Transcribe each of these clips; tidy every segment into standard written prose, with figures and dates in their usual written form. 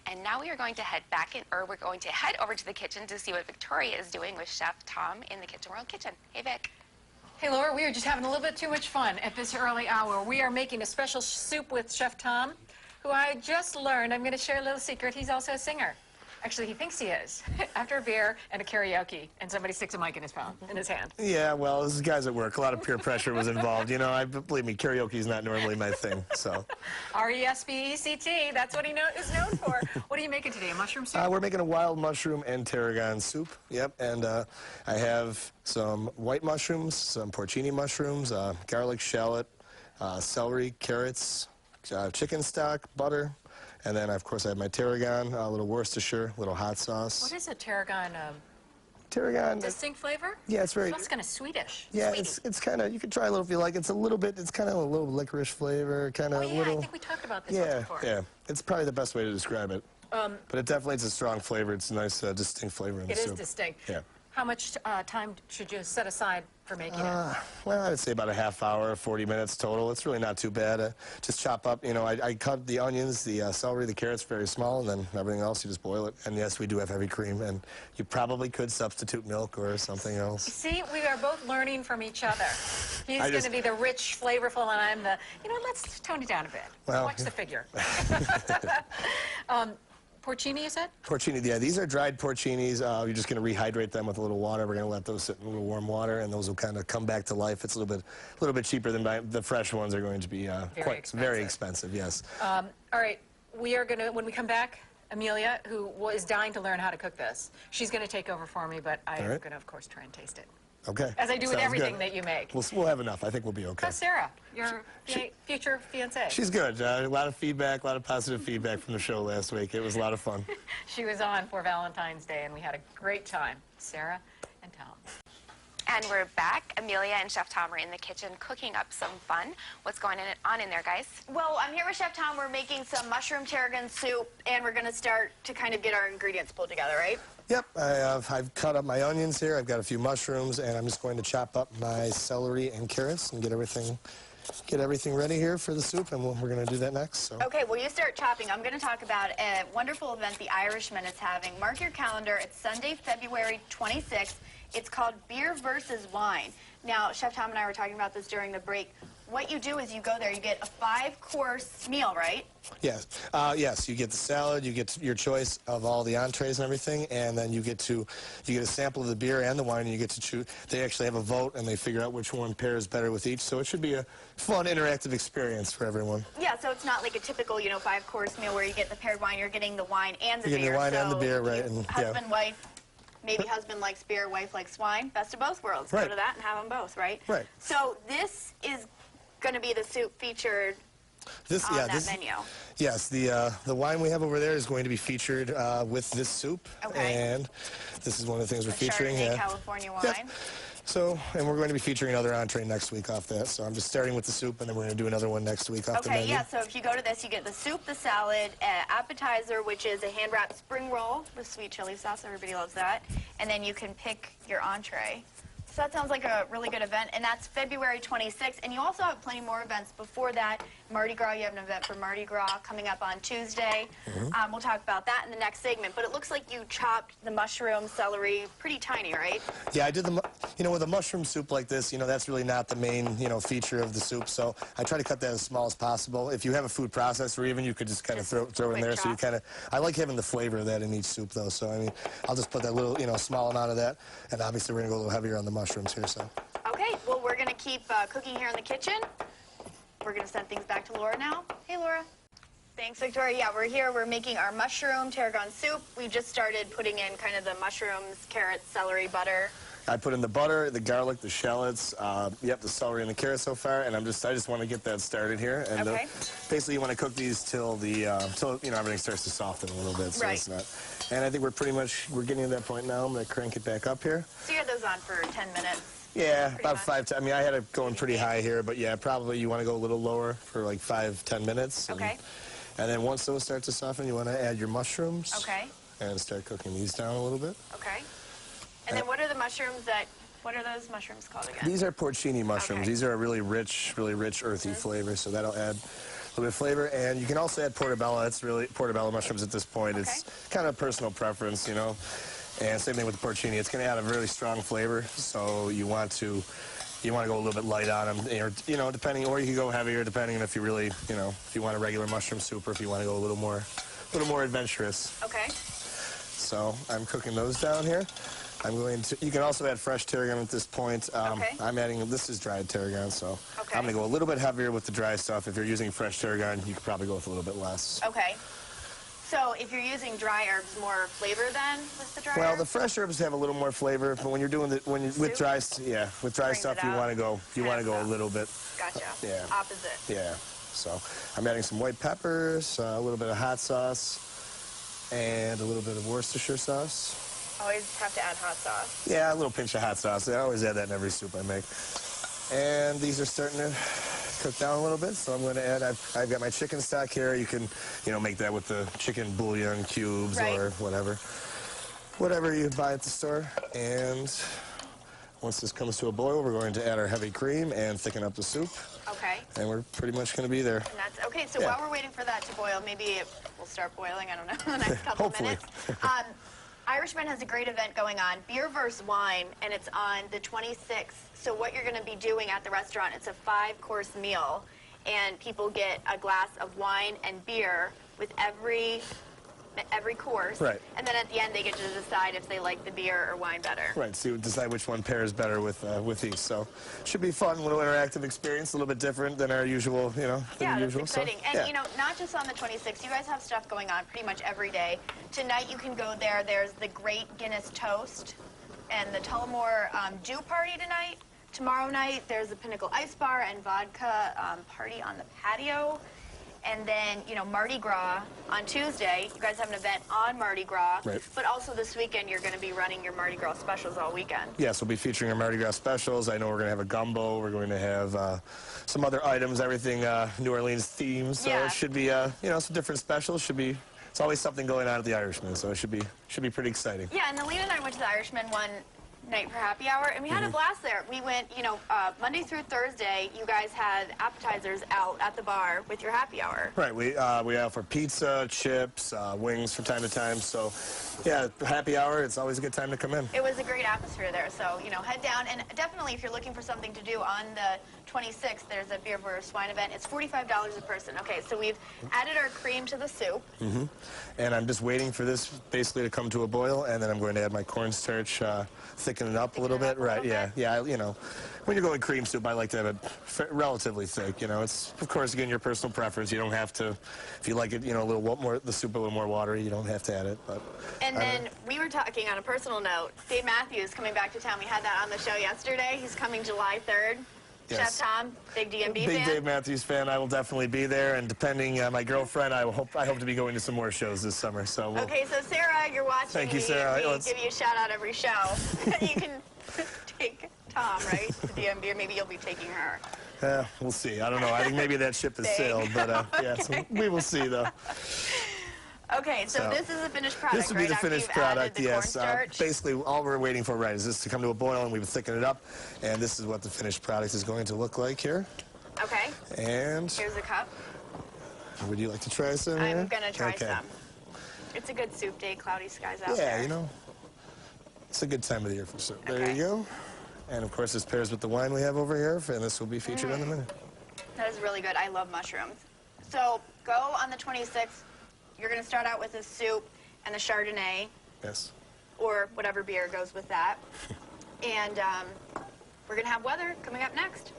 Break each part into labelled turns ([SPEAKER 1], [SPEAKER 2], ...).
[SPEAKER 1] And now we are going to head back in, or we're going to head over to the kitchen to see what Victoria is doing with Chef Tom in the Kitchen World kitchen. Hey, Vic.
[SPEAKER 2] Hey, Laura, we are just having a little bit too much fun at this early hour. We are making a special soup with Chef Tom, who I just learned, I'm going to share a little secret, he's also a singer. Actually, he thinks he is. After a beer and a karaoke, and somebody sticks a mic in his phone, in his hand.
[SPEAKER 3] Yeah, well, this is guys at work. A lot of peer pressure was involved. You know, believe me, karaoke is not normally my thing, so.
[SPEAKER 2] R-E-S-P-E-C-T, that's what he is known for. What are you making today, a mushroom soup?
[SPEAKER 3] We're making a wild mushroom and tarragon soup, yep, and I have some white mushrooms, some porcini mushrooms, garlic, shallot, celery, carrots, chicken stock, butter, and then, of course, I have my tarragon, a little Worcestershire, a little hot sauce.
[SPEAKER 2] What is a tarragon?
[SPEAKER 3] Tarragon.
[SPEAKER 2] Distinct flavor?
[SPEAKER 3] Yeah, it's very.
[SPEAKER 2] It smells kind of Swedish.
[SPEAKER 3] Yeah,
[SPEAKER 2] Sweetie.
[SPEAKER 3] it's kind of, you can try a little if you like. It's a little bit, it's kind of a little licorice flavor, kind of
[SPEAKER 2] Oh, yeah,
[SPEAKER 3] little.
[SPEAKER 2] I think we talked about this once before.
[SPEAKER 3] Yeah, it's probably the best way to describe it. But it definitely, it's a strong flavor. It's a nice, distinct flavor in the soup.
[SPEAKER 2] It is distinct.
[SPEAKER 3] Yeah.
[SPEAKER 2] How much time should you set aside for making it?
[SPEAKER 3] Well, I would say about a half hour, 40 minutes total. It's really not too bad. Just chop up, you know, I cut the onions, the celery, the carrots very small, and then everything else you just boil it. And yes, we do have heavy cream, and you probably could substitute milk or something else.
[SPEAKER 2] See, we are both learning from each other. He's going to be the rich, flavorful, and I'm the, you know, let's tone it down a bit.
[SPEAKER 3] Well,
[SPEAKER 2] watch the figure. Porcini, you said?
[SPEAKER 3] Porcini, yeah. These are dried porcinis. You're just going to rehydrate them with a little water. We're going to let those sit in a little warm water, and those will kind of come back to life. It's a little bit cheaper than the fresh ones are going to be. Very expensive. Yes.
[SPEAKER 2] All right, we are going to, when we come back, Amelia, who is dying to learn how to cook this, she's going to take over for me, but I am going to, of course, try and taste it.
[SPEAKER 3] Okay.
[SPEAKER 2] As I do with everything that you make.
[SPEAKER 3] We'll have enough. I think we'll be okay.
[SPEAKER 2] How's Sarah, your future fiancée?
[SPEAKER 3] She's good. A lot of feedback, a lot of positive feedback from the show last week. It was a lot of fun.
[SPEAKER 2] She was on for Valentine's Day, and we had a great time. Sarah and Tom.
[SPEAKER 1] And we're back. Amelia and Chef Tom are in the kitchen cooking up some fun. What's going on in there, guys?
[SPEAKER 4] Well, I'm here with Chef Tom. We're making some mushroom tarragon soup, and we're going to start to kind of get our ingredients pulled together, right?
[SPEAKER 3] Yep, I've cut up my onions here. I've got a few mushrooms, and I'm just going to chop up my celery and carrots and get everything ready here for the soup, and we're going to do that next. So.
[SPEAKER 4] Okay, well, you start chopping. I'm going to talk about a wonderful event the Irishman is having. Mark your calendar. It's Sunday, February 26th. It's called Beer versus Wine. Now, Chef Tom and I were talking about this during the break. What you do is you go there, you get a 5-course meal, right?
[SPEAKER 3] Yes. Yes, you get the salad, you get your choice of all the entrees and everything, and then you get a sample of the beer and the wine, and you get to choose. They actually have a vote, and they figure out which one pairs better with each, so it should be a fun, interactive experience for everyone.
[SPEAKER 4] Yeah, so it's not like a typical, 5-course meal where you get the paired wine, you're getting the wine and the beer.
[SPEAKER 3] You're getting the wine and the beer, right.
[SPEAKER 4] And, husband, wife, maybe husband likes beer, wife likes wine. Best of both worlds.
[SPEAKER 3] Right.
[SPEAKER 4] Go to that and have them both, right?
[SPEAKER 3] Right.
[SPEAKER 4] So this is going to be the soup featured on that menu.
[SPEAKER 3] Yes, the wine we have over there is going to be featured with this soup.
[SPEAKER 4] Okay.
[SPEAKER 3] And this is one of the things we're featuring.
[SPEAKER 4] Chardonnay California wine.
[SPEAKER 3] Yep. So, and we're going to be featuring another entree next week off that. So I'm just starting with the soup, and then we're going to do another one next week off the menu.
[SPEAKER 4] Okay, yeah, so if you go to this, you get the soup, the salad, appetizer, which is a hand-wrapped spring roll with sweet chili sauce. Everybody loves that. And then you can pick your entree. So that sounds like a really good event, and that's February 26th. And you also have plenty more events before that. Mardi Gras, you have an event for Mardi Gras coming up on Tuesday. We'll talk about that in the next segment. But it looks like you chopped the mushroom, celery, pretty tiny, right?
[SPEAKER 3] Yeah, I did with a mushroom soup like this, that's really not the main, feature of the soup. So I try to cut that as small as possible. If you have a food processor, even you could just kind of throw it in there.
[SPEAKER 4] Chop.
[SPEAKER 3] So I like having the flavor of that in each soup, though. So, I mean, I'll just put that little, small amount of that. And obviously, we're going to go a little heavier on the mushrooms here, so.
[SPEAKER 4] Okay, well, we're going to keep cooking here in the kitchen. We're going to send things back to Laura now. Hey, Laura. Thanks, Victoria. Yeah, we're here. We're making our mushroom tarragon soup. We just started putting in kind of the mushrooms, carrots, celery, butter.
[SPEAKER 3] I put in the butter, the garlic, the shallots, the celery and the carrots so far, and I just want to get that started here. And
[SPEAKER 4] okay.
[SPEAKER 3] Basically, you want to cook these till everything starts to soften a little bit. So
[SPEAKER 4] right.
[SPEAKER 3] It's not. And I think we're getting to that point now. I'm going to crank it back up here.
[SPEAKER 4] So you had those on for 10 minutes.
[SPEAKER 3] Yeah, about 5 to, I mean, I had it going pretty high here, but yeah, probably you want to go a little lower for like 5-10 minutes.
[SPEAKER 4] Okay.
[SPEAKER 3] And then once those start to soften, you want to add your mushrooms.
[SPEAKER 4] Okay.
[SPEAKER 3] And start cooking these down a little bit.
[SPEAKER 4] Okay. And then what are the mushrooms what are those mushrooms called again?
[SPEAKER 3] These are porcini mushrooms.
[SPEAKER 4] Okay.
[SPEAKER 3] These are a really rich, earthy flavor, so that'll add little bit of flavor, and you can also add portobello. It's really portobello mushrooms at this point.
[SPEAKER 4] Okay.
[SPEAKER 3] It's kind of personal preference, you know. And same thing with the porcini. It's going to add a really strong flavor, so you want to go a little bit light on them, or, you know, depending, or you can go heavier depending on if you really, you know, if you want a regular mushroom soup or if you want to go a little more adventurous.
[SPEAKER 4] Okay.
[SPEAKER 3] So I'm cooking those down here. I'm going to, you can also add fresh tarragon at this point.
[SPEAKER 4] Okay.
[SPEAKER 3] I'm adding, this is dried tarragon, so
[SPEAKER 4] Okay.
[SPEAKER 3] I'm going to go a little bit heavier with the dry stuff. If you're using fresh tarragon, you could probably go with a little bit less.
[SPEAKER 4] Okay. So if you're using dry herbs, more flavor then with the dry
[SPEAKER 3] Well,
[SPEAKER 4] herbs?
[SPEAKER 3] the fresh herbs have a little more flavor, but when you're doing with dry, with dry
[SPEAKER 4] Brings
[SPEAKER 3] stuff,
[SPEAKER 4] it
[SPEAKER 3] you
[SPEAKER 4] out.
[SPEAKER 3] want to go a little bit.
[SPEAKER 4] Gotcha.
[SPEAKER 3] Yeah.
[SPEAKER 4] Opposite.
[SPEAKER 3] Yeah. So I'm adding some white peppers, a little bit of hot sauce, and a little bit of Worcestershire sauce.
[SPEAKER 4] Always have to add hot sauce.
[SPEAKER 3] Yeah, a little pinch of hot sauce. I always add that in every soup I make. And these are starting to cook down a little bit, so I'm going to add, I've got my chicken stock here. You can, you know, make that with the chicken bouillon cubes
[SPEAKER 4] Right.
[SPEAKER 3] or whatever you buy at the store. And once this comes to a boil, we're going to add our heavy cream and thicken up the soup.
[SPEAKER 4] Okay.
[SPEAKER 3] And we're pretty much going to be there.
[SPEAKER 4] And that's okay. So
[SPEAKER 3] Yeah.
[SPEAKER 4] while we're waiting for that to boil, maybe it will start boiling. I don't know in the next couple
[SPEAKER 3] Hopefully.
[SPEAKER 4] minutes. Irishman has a great event going on, Beer versus Wine, and it's on the 26th. So what you're going to be doing at the restaurant, it's a 5-course meal, and people get a glass of wine and beer with every course.
[SPEAKER 3] Right.
[SPEAKER 4] And then at the end, they get to decide if they like the beer or wine better.
[SPEAKER 3] Right, so you decide which one pairs better with each. So should be fun, a little interactive experience, a little bit different than our usual, you know,
[SPEAKER 4] Yeah,
[SPEAKER 3] than
[SPEAKER 4] that's
[SPEAKER 3] usual.
[SPEAKER 4] exciting.
[SPEAKER 3] So,
[SPEAKER 4] And,
[SPEAKER 3] yeah.
[SPEAKER 4] you know, not just on the 26th. You guys have stuff going on pretty much every day. Tonight you can go there. There's the Great Guinness Toast and the Tullamore Dew Party tonight. Tomorrow night there's the Pinnacle Ice Bar and Vodka Party on the patio. And then, you know, Mardi Gras on Tuesday. You guys have an event on Mardi Gras.
[SPEAKER 3] Right.
[SPEAKER 4] But also this weekend, you're going to be running your Mardi Gras specials all weekend.
[SPEAKER 3] Yes, we'll be featuring our Mardi Gras specials. I know we're going to have a gumbo. We're going to have some other items, everything New Orleans themed. So
[SPEAKER 4] Yeah.
[SPEAKER 3] it should be, you know, some different specials. It's always something going on at the Irishman, so it should be pretty exciting.
[SPEAKER 4] Yeah, and Alina and I went to the Irishman one night for happy hour, and we had a blast there. We went, you know, Monday through Thursday, you guys had appetizers out at the bar with your happy hour.
[SPEAKER 3] Right, we offer pizza, chips, wings from time to time. So, yeah, happy hour, it's always a good time to come in.
[SPEAKER 4] It was a great atmosphere there, so, you know, head down. And definitely, if you're looking for something to do on the 26th, there's a Beer versus Wine event. It's $45 a person. Okay, so we've added our cream to the soup.
[SPEAKER 3] And I'm just waiting for this basically to come to a boil, and then I'm going to add my cornstarch, thicken it up a little bit. Right, yeah, yeah. You know, when you're going cream soup, I like to have it relatively thick. You know, it's of course again your personal preference. You don't have to, if you like it, you know, a little more, the soup a little more watery. You don't have to add it. But
[SPEAKER 4] And then we were talking on a personal note. Dave Matthews coming back to town. We had that on the show yesterday. He's coming July 3rd.
[SPEAKER 3] Yes.
[SPEAKER 4] Chef Tom, big DMB
[SPEAKER 3] big
[SPEAKER 4] fan.
[SPEAKER 3] Dave Matthews fan. I will definitely be there, and depending my girlfriend, I hope to be going to some more shows this summer. So we'll,
[SPEAKER 4] Okay, so Sarah, you're watching.
[SPEAKER 3] Thank you, Sarah.
[SPEAKER 4] We
[SPEAKER 3] Let's-
[SPEAKER 4] give you a shout out every show. You can take Tom, right, to DMB, or maybe you'll be taking her.
[SPEAKER 3] we'll see. I don't know. I think maybe that ship has
[SPEAKER 4] Big.
[SPEAKER 3] sailed, but yeah, so we will see though.
[SPEAKER 4] Okay, so this is the finished product,
[SPEAKER 3] This will be
[SPEAKER 4] right,
[SPEAKER 3] the
[SPEAKER 4] after
[SPEAKER 3] finished
[SPEAKER 4] you've added
[SPEAKER 3] product,
[SPEAKER 4] the
[SPEAKER 3] yes.
[SPEAKER 4] cornstarch?
[SPEAKER 3] Basically, all we're waiting for, right, is this to come to a boil, and we would thicken it up, and this is what the finished product is going to look like here.
[SPEAKER 4] Okay,
[SPEAKER 3] And
[SPEAKER 4] here's a cup.
[SPEAKER 3] would you like to try some here?
[SPEAKER 4] I'm gonna try
[SPEAKER 3] Okay.
[SPEAKER 4] some. It's a good soup day, cloudy skies out
[SPEAKER 3] Yeah,
[SPEAKER 4] there.
[SPEAKER 3] you know, it's a good time of the year for soup. There
[SPEAKER 4] Okay.
[SPEAKER 3] you go. And of course, this pairs with the wine we have over here, and this will be featured in a minute.
[SPEAKER 4] That is really good. I love mushrooms. So go on the 26th. You're gonna start out with the soup and the Chardonnay,
[SPEAKER 3] Yes.
[SPEAKER 4] or whatever beer goes with that. And we're gonna have weather coming up next.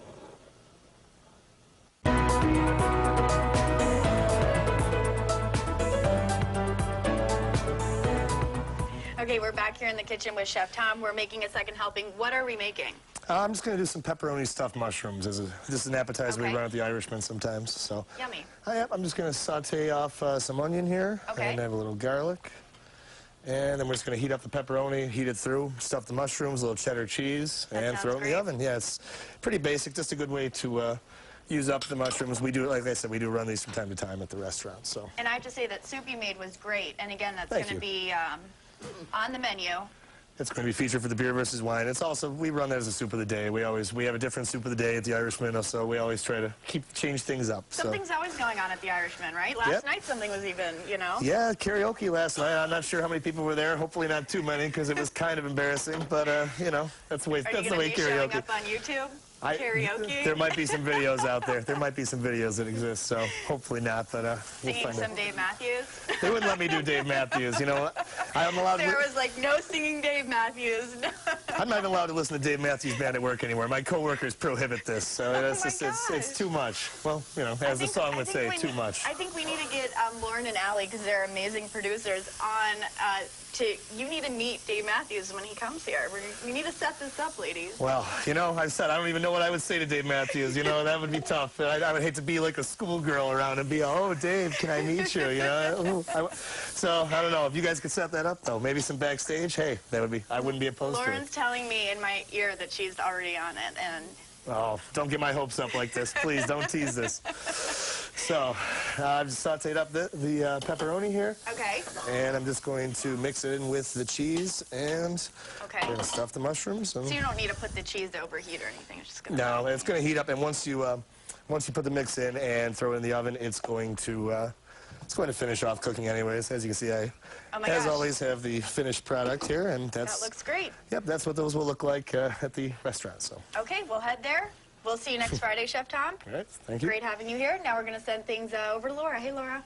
[SPEAKER 4] Okay, we're back here in the kitchen with Chef Tom. We're making a second helping. What are we making?
[SPEAKER 3] I'm just going to do some pepperoni stuffed mushrooms. This is an appetizer we
[SPEAKER 4] Okay.
[SPEAKER 3] run at the Irishman sometimes. So,
[SPEAKER 4] Yummy.
[SPEAKER 3] I'm just going to saute off some onion here,
[SPEAKER 4] Okay.
[SPEAKER 3] and have a little garlic. And then we're just going to heat up the pepperoni, heat it through, stuff the mushrooms, a little cheddar cheese,
[SPEAKER 4] That
[SPEAKER 3] and
[SPEAKER 4] sounds
[SPEAKER 3] throw it in
[SPEAKER 4] great.
[SPEAKER 3] the oven. Yeah, it's pretty basic, just a good way to use up the mushrooms. We do, like I said, we do run these from time to time at the restaurant. So.
[SPEAKER 4] And I have to say that soup you made was great. And again, that's
[SPEAKER 3] Thank
[SPEAKER 4] going to
[SPEAKER 3] you.
[SPEAKER 4] be on the menu.
[SPEAKER 3] It's going to be featured for the beer versus wine. It's also, we run that as a soup of the day. We have a different soup of the day at the Irishman, so we always try to change things up.
[SPEAKER 4] Something's always going on at the Irishman, right? Last night something was even, you know.
[SPEAKER 3] Yeah, karaoke last night. I'm not sure how many people were there. Hopefully not too many, because it was kind of embarrassing. But you know, that's the way
[SPEAKER 4] Are you
[SPEAKER 3] karaoke.
[SPEAKER 4] showing up on YouTube? Karaoke?
[SPEAKER 3] There might be some videos out there. There might be some videos that exist, so hopefully not. But we'll
[SPEAKER 4] Singing
[SPEAKER 3] find
[SPEAKER 4] some
[SPEAKER 3] out.
[SPEAKER 4] Dave Matthews.
[SPEAKER 3] They wouldn't let me do Dave Matthews. You know, I'm allowed.
[SPEAKER 4] There was like no singing Dave Matthews.
[SPEAKER 3] I'm not even allowed to listen to Dave Matthews Band at work anymore. My coworkers prohibit this, so it's too much. Well, you know, as the song would say, too much.
[SPEAKER 4] I think we need to get Lauren and Allie, because they're amazing producers, on you need to meet Dave Matthews when he comes here. We need to set this up, ladies.
[SPEAKER 3] Well, you know, I said I don't even know what I would say to Dave Matthews. You know, that would be tough. I would hate to be like a schoolgirl around and be, oh, Dave, can I meet you? You know, so I don't know if you guys could set that up though. Maybe some backstage. Hey, that would be. I wouldn't be opposed to it.
[SPEAKER 4] Lauren's telling me in my ear that she's already on it, and
[SPEAKER 3] oh, don't get my hopes up like this, please. Don't tease this. So, I've just sauteed up the pepperoni here.
[SPEAKER 4] Okay.
[SPEAKER 3] And I'm just going to mix it in with the cheese and
[SPEAKER 4] Okay.
[SPEAKER 3] I'm going to stuff the mushrooms. And
[SPEAKER 4] So you don't need to put the cheese to overheat or anything. It's just gonna.
[SPEAKER 3] no, it's going to heat up, and once you put the mix in and throw it in the oven, it's going to finish off cooking anyways. As you can see, I,
[SPEAKER 4] Oh my
[SPEAKER 3] as
[SPEAKER 4] gosh.
[SPEAKER 3] always, have the finished product here, and
[SPEAKER 4] That looks great.
[SPEAKER 3] Yep, that's what those will look like at the restaurant. So,
[SPEAKER 4] Okay, we'll head there. We'll see you next Friday, Chef Tom.
[SPEAKER 3] all right, thank you.
[SPEAKER 4] Great having you here. Now we're going to send things over to Laura. Hey, Laura.